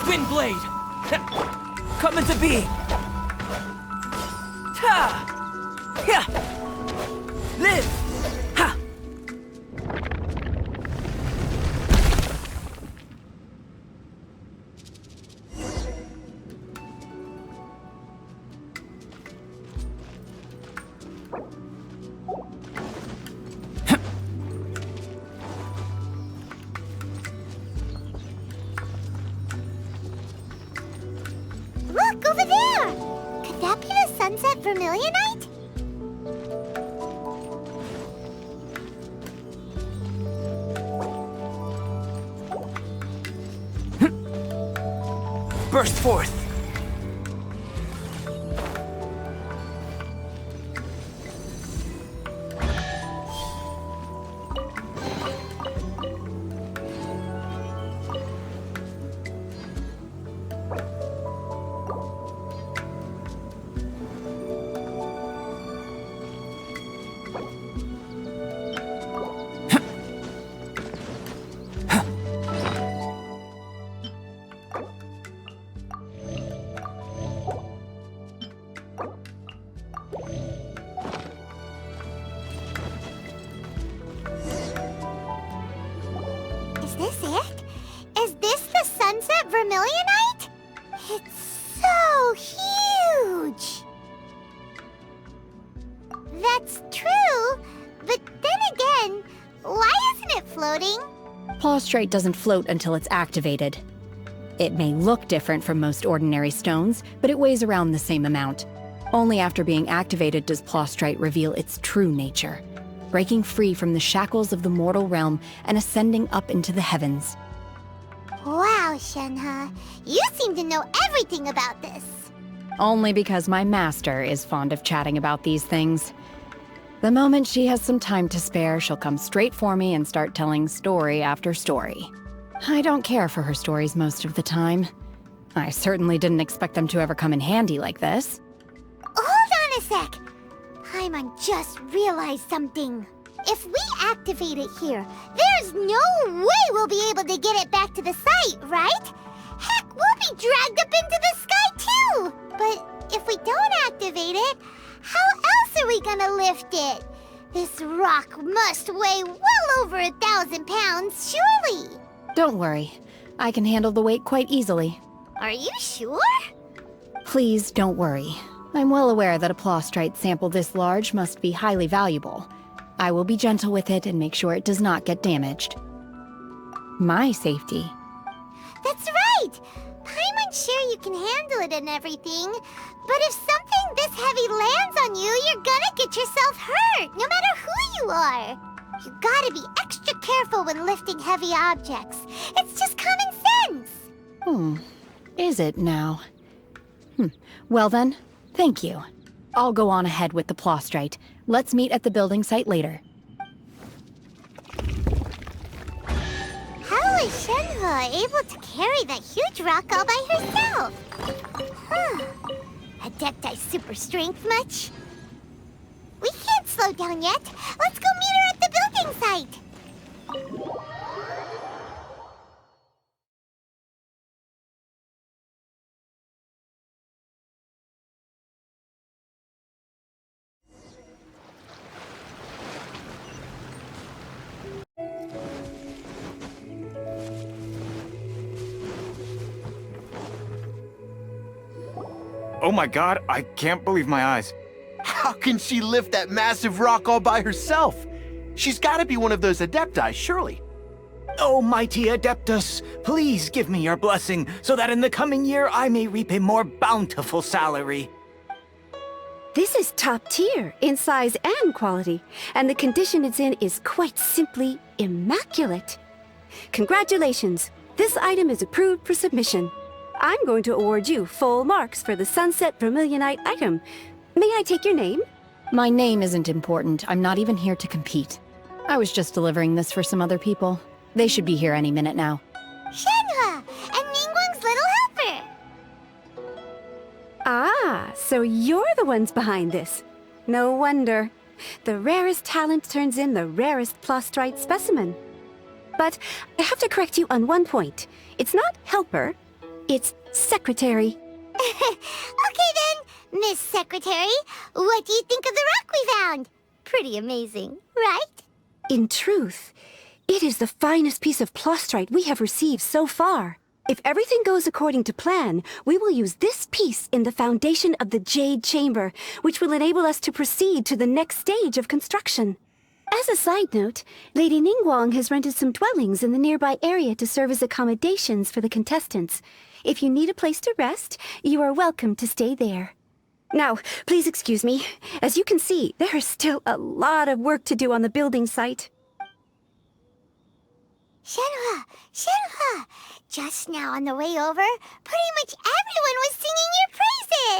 Wind blade! Come into being! Ha! Yeah! Live! Ha! Look, over there! Could that be the sunset vermilionite? Burst forth! Is this it? Is this the sunset vermilionite? It's so huge! That's true, but then again, why isn't it floating? Plaustrite doesn't float until it's activated. It may look different from most ordinary stones, but it weighs around the same amount. Only after being activated does Plaustrite reveal its true nature, breaking free from the shackles of the mortal realm and ascending up into the heavens. Wow, Shenhe, you seem to know everything about this. Only because my master is fond of chatting about these things. The moment she has some time to spare, she'll come straight for me and start telling story after story. I don't care for her stories most of the time. I certainly didn't expect them to ever come in handy like this. Hold on a sec. Paimon just realized something. If we activate it here, there's no way we'll be able to get it back to the site, right? Heck, we'll be dragged up into the sky too! But if we don't activate it, how else are we gonna lift it? This rock must weigh well over 1,000 pounds, surely! Don't worry. I can handle the weight quite easily. Are you sure? Please don't worry. I'm well aware that a plaustrite sample this large must be highly valuable. I will be gentle with it and make sure it does not get damaged. My safety. That's right! Paimon's sure you can handle it and everything, but if something this heavy lands on you, you're gonna get yourself hurt, no matter who you are. You gotta be extra careful when lifting heavy objects. It's just common sense. Is it now? Well then, thank you. I'll go on ahead with the plaustrite. Let's meet at the building site later. How is Shenhe able to carry that huge rock all by herself? Adepti super strength much? We can't slow down yet. Let's go meet her at the building site. Oh my god, I can't believe my eyes. How can she lift that massive rock all by herself? She's gotta be one of those Adepti, surely. O mighty Adeptus, please give me your blessing so that in the coming year I may reap a more bountiful salary. This is top tier in size and quality, and the condition it's in is quite simply immaculate. Congratulations! This item is approved for submission. I'm going to award you full marks for the Sunset Vermilionite item. May I take your name? My name isn't important. I'm not even here to compete. I was just delivering this for some other people. They should be here any minute now. Shenhe, and Ningguang's little helper. Ah, so you're the ones behind this. No wonder. The rarest talent turns in the rarest plaustrite specimen. But I have to correct you on one point. It's not helper, It's Secretary. Okay then, Miss Secretary, what do you think of the rock we found? Pretty amazing, right? In truth, it is the finest piece of plastrite we have received so far. If everything goes according to plan, we will use this piece in the foundation of the Jade Chamber, which will enable us to proceed to the next stage of construction. As a side note, Lady Ningguang has rented some dwellings in the nearby area to serve as accommodations for the contestants. If you need a place to rest, you are welcome to stay there. Now, please excuse me. As you can see, there is still a lot of work to do on the building site. Shenhe! Just now on the way over, pretty much everyone was singing your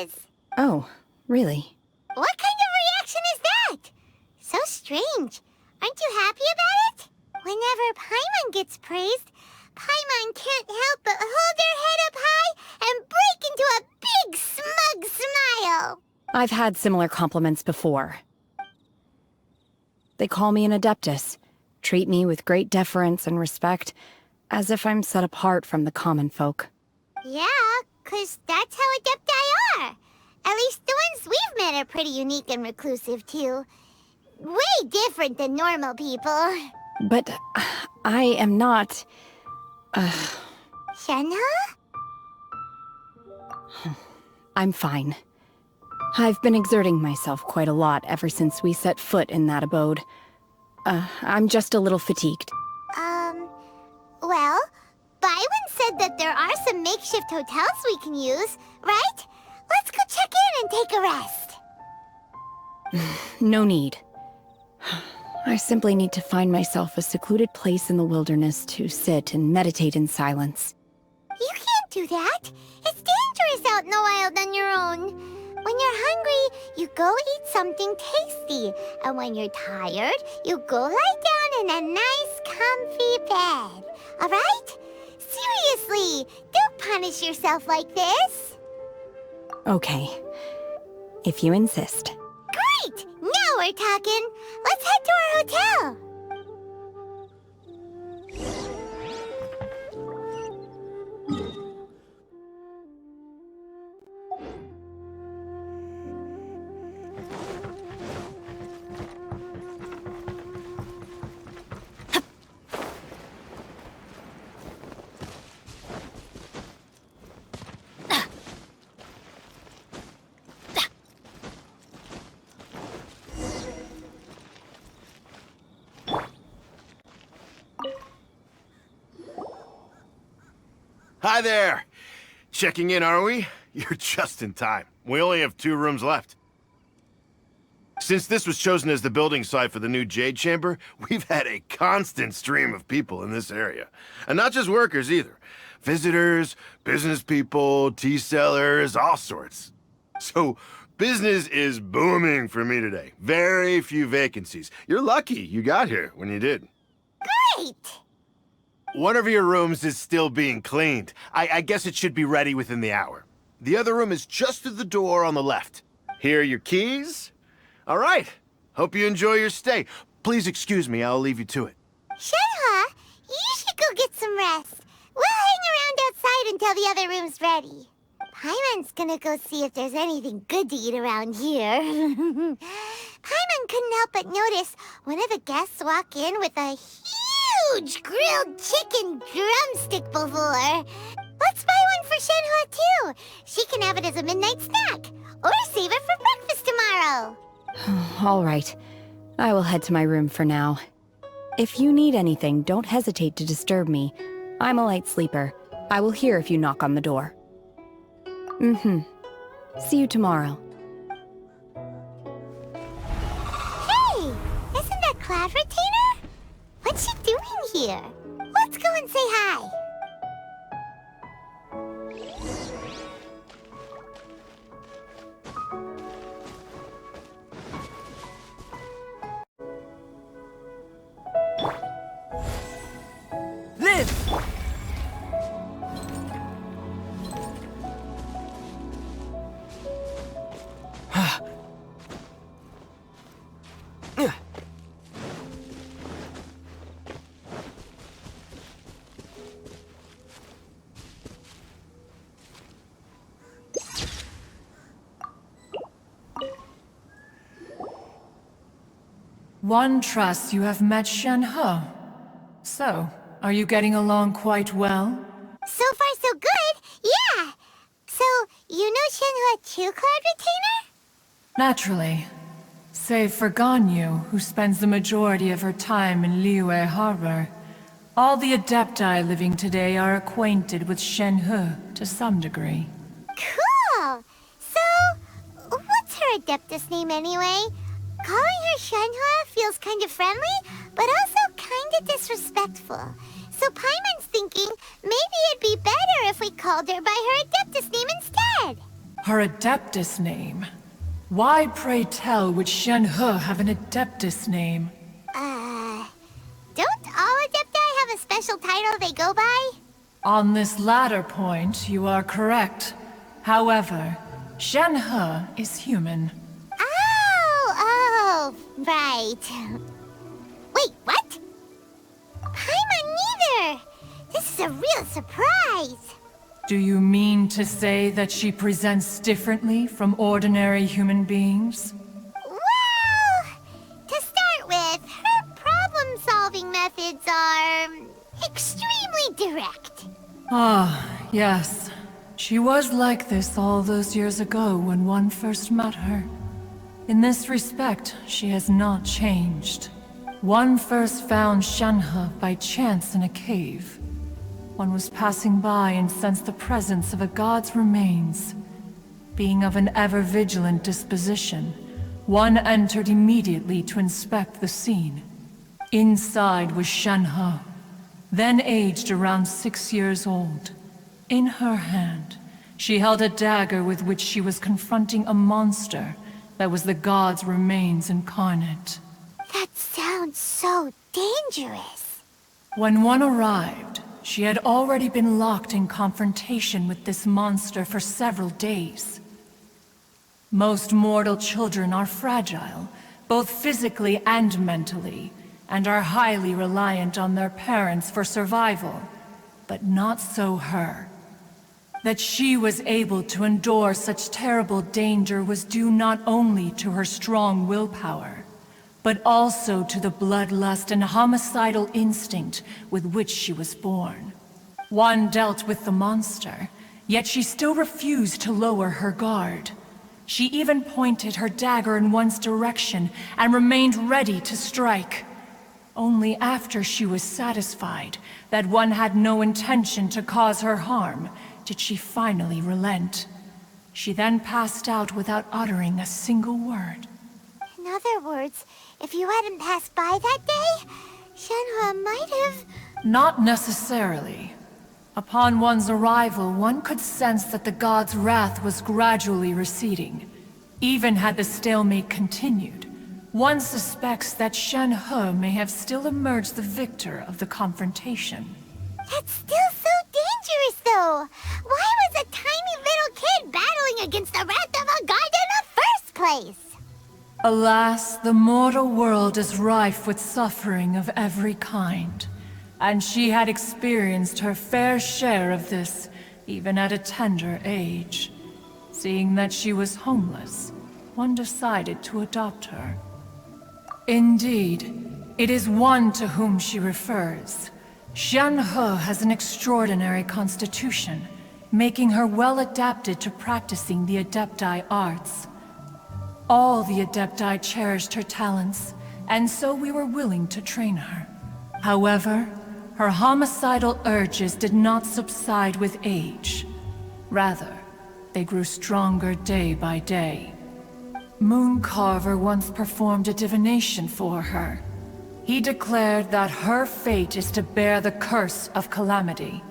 praises! Oh, really? What kind of reaction is that? So strange. Aren't you happy about it? Whenever Paimon gets praised, Paimon can't help but hold their head up high and break into a big smug smile. I've had similar compliments before. They call me an Adeptus, treat me with great deference and respect, as if I'm set apart from the common folk. Yeah, 'cause that's how Adepti are. At least the ones we've met are pretty unique and reclusive, too. Way different than normal people. But I am not... Shenhe? I'm fine. I've been exerting myself quite a lot ever since we set foot in that abode. I'm just a little fatigued. Well, Byron said that there are some makeshift hotels we can use, right? Let's go check in and take a rest. No need. I simply need to find myself a secluded place in the wilderness to sit and meditate in silence. You can't do that. It's dangerous out in the wild on your own. When you're hungry, you go eat something tasty. And when you're tired, you go lie down in a nice, comfy bed. All right? Seriously, don't punish yourself like this. Okay. If you insist. Great! Now we're talking. Let's head to our hotel. Hi there! Checking in, are we? You're just in time. We only have 2 rooms left. Since this was chosen as the building site for the new Jade Chamber, we've had a constant stream of people in this area. And not just workers, either. Visitors, business people, tea sellers, all sorts. So, business is booming for me today. Very few vacancies. You're lucky you got here when you did. Great! One of your rooms is still being cleaned. I guess it should be ready within the hour. The other room is just through the door on the left. Here are your keys. All right. Hope you enjoy your stay. Please excuse me, I'll leave you to it. Shenhe, you should go get some rest. We'll hang around outside until the other room's ready. Paimon's gonna go see if there's anything good to eat around here. Paimon couldn't help but notice one of the guests walk in with a huge grilled chicken drumstick before. Let's buy one for Shenhe too. She can have it as a midnight snack. Or save it for breakfast tomorrow. All right. I will head to my room for now. If you need anything, don't hesitate to disturb me. I'm a light sleeper. I will hear if you knock on the door. See you tomorrow. Hey! Isn't that Cloud Retainer? What's she doing here? Let's go and say hi. Liv! One trusts you have met Shenhe. So, are you getting along quite well? So far, so good. Yeah. So, you know Shenhe too, Cloud Retainer? Naturally. Save for Ganyu, who spends the majority of her time in Liyue Harbor. All the Adepti living today are acquainted with Shenhe to some degree. Cool. So, what's her Adeptus name anyway? Calling her Shenhe feels kind of friendly, but also kind of disrespectful. So Paimon's thinking maybe it'd be better if we called her by her Adeptus name instead. Her Adeptus name? Why, pray tell, would Shenhe have an Adeptus name? Don't all Adepti have a special title they go by? On this latter point, you are correct. However, Shenhe is human. Oh, right. Wait, what? Paimon neither! This is a real surprise! Do you mean to say that she presents differently from ordinary human beings? Well, to start with, her problem-solving methods are extremely direct. Ah, yes. She was like this all those years ago when one first met her. In this respect, she has not changed. One first found Shenhe by chance in a cave. One was passing by and sensed the presence of a god's remains. Being of an ever-vigilant disposition, one entered immediately to inspect the scene. Inside was Shenhe, then aged around 6 years old. In her hand, she held a dagger with which she was confronting a monster that was the god's remains incarnate. That sounds so dangerous. When one arrived, she had already been locked in confrontation with this monster for several days. Most mortal children are fragile, both physically and mentally, and are highly reliant on their parents for survival. But not so her. That she was able to endure such terrible danger was due not only to her strong willpower, but also to the bloodlust and homicidal instinct with which she was born. One dealt with the monster, yet she still refused to lower her guard. She even pointed her dagger in one's direction and remained ready to strike. Only after she was satisfied that one had no intention to cause her harm did she finally relent. She then passed out without uttering a single word. In other words, if you hadn't passed by that day, Shenhe might have... Not necessarily. Upon one's arrival, one could sense that the god's wrath was gradually receding. Even had the stalemate continued, one suspects that Shenhe may have still emerged the victor of the confrontation. That's still so dangerous, though! Why was a tiny little kid battling against the wrath of a god in the first place? Alas, the mortal world is rife with suffering of every kind. And she had experienced her fair share of this, even at a tender age. Seeing that she was homeless, one decided to adopt her. Indeed, it is one to whom she refers. Shenhe has an extraordinary constitution, making her well adapted to practicing the Adepti arts. All the Adepti cherished her talents, and so we were willing to train her. However, her homicidal urges did not subside with age. Rather, they grew stronger day by day. Mooncarver once performed a divination for her. He declared that her fate is to bear the curse of calamity.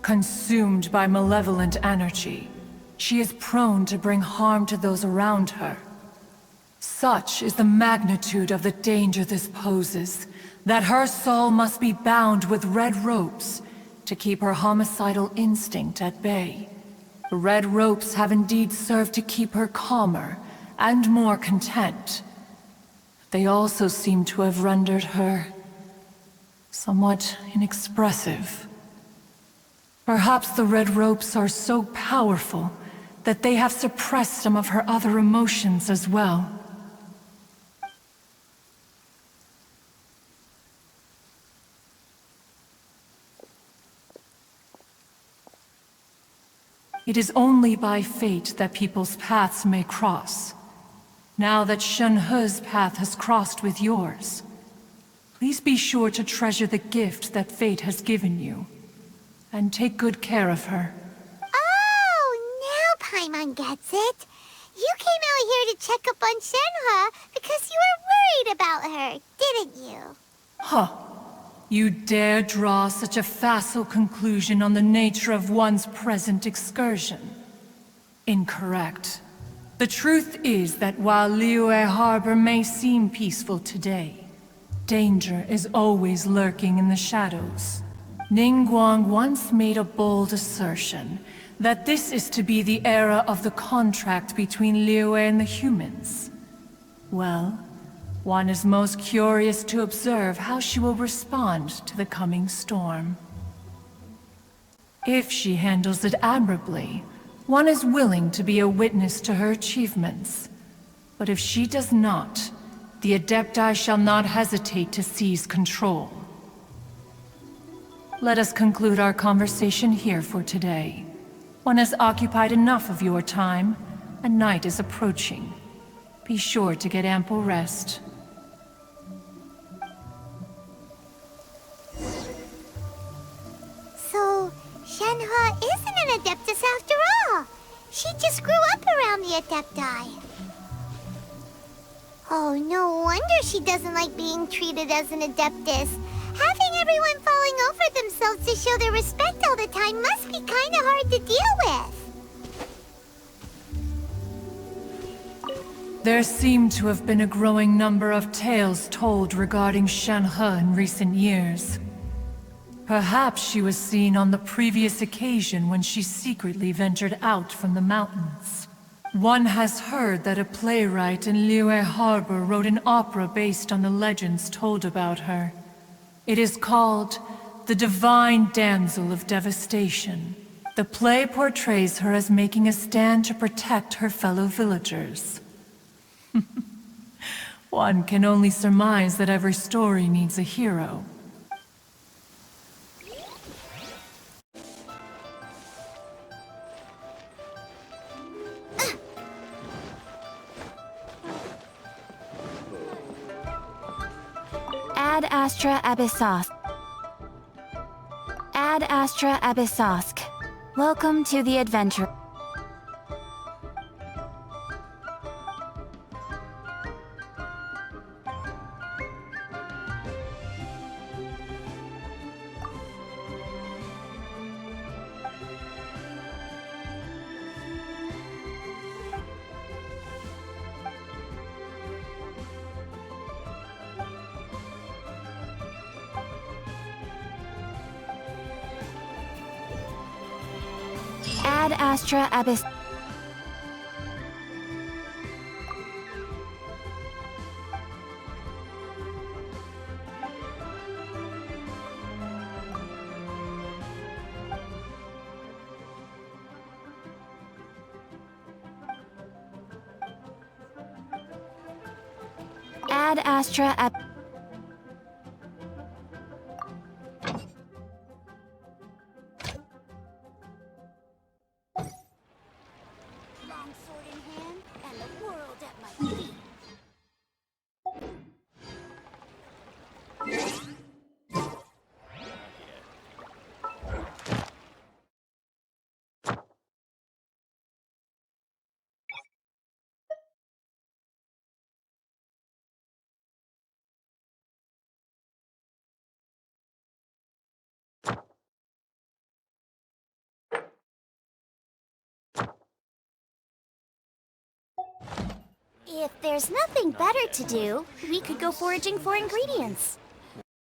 Consumed by malevolent energy, she is prone to bring harm to those around her. Such is the magnitude of the danger this poses, that her soul must be bound with red ropes to keep her homicidal instinct at bay. The red ropes have indeed served to keep her calmer and more content. They also seem to have rendered her somewhat inexpressive. Perhaps the red ropes are so powerful that they have suppressed some of her other emotions as well. It is only by fate that people's paths may cross. Now that Shenhe's path has crossed with yours, please be sure to treasure the gift that fate has given you, and take good care of her. Oh, now Paimon gets it. You came out here to check up on Shenhe because you were worried about her, didn't you? Huh. You dare draw such a facile conclusion on the nature of one's present excursion? Incorrect. The truth is that while Liyue Harbor may seem peaceful today, danger is always lurking in the shadows. Ningguang once made a bold assertion that this is to be the era of the contract between Liyue and the humans. Well, one is most curious to observe how she will respond to the coming storm. If she handles it admirably, one is willing to be a witness to her achievements. But if she does not, the Adepti shall not hesitate to seize control. Let us conclude our conversation here for today. One has occupied enough of your time, and night is approaching. Be sure to get ample rest. So, Shenhe isn't an Adeptus after all. She just grew up around the Adepti. Oh, no wonder she doesn't like being treated as an Adeptus. Having everyone falling over themselves to show their respect all the time must be kinda hard to deal with. There seem to have been a growing number of tales told regarding Shenhe in recent years. Perhaps she was seen on the previous occasion when she secretly ventured out from the mountains. One has heard that a playwright in Liyue Harbor wrote an opera based on the legends told about her. It is called The Divine Damsel of Devastation. The play portrays her as making a stand to protect her fellow villagers. One can only surmise that every story needs a hero. Ad Astra Abyssosk. Ad Astra Abyssosk. Welcome to the adventure. Ad Astra Abyss. Ad Astra Ab. Long sword in hand, and the world at my feet. If there's nothing better to do, we could go foraging for ingredients.